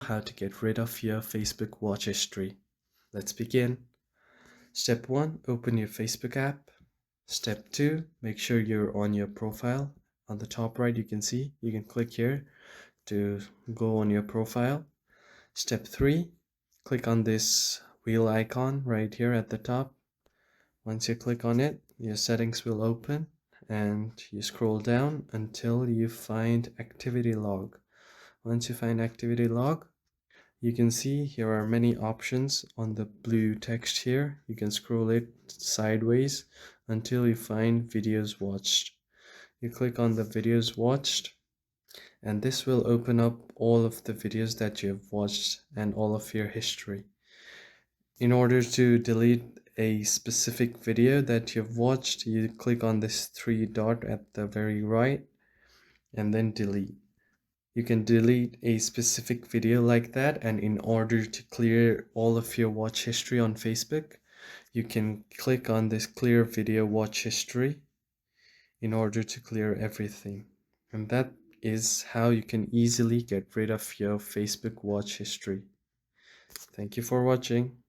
how to get rid of your Facebook watch history. Let's begin. Step 1, open your Facebook app. Step 2, make sure you're on your profile. On the top right, you can click here to go on your profile. Step 3, click on this wheel icon right here at the top. Once you click on it, your settings will open and you scroll down until you find activity log. Once you find activity log, you can see here are many options on the blue text here. You can scroll it sideways until you find videos watched. You click on the videos watched and this will open up all of the videos that you have watched and all of your history. In order to delete a specific video that you've watched, you click on this three dot at the very right and then delete. You can delete a specific video like that, and in order to clear all of your watch history on Facebook, you can click on this clear video watch history in order to clear everything. And that is how you can easily get rid of your Facebook watch history. Thank you for watching.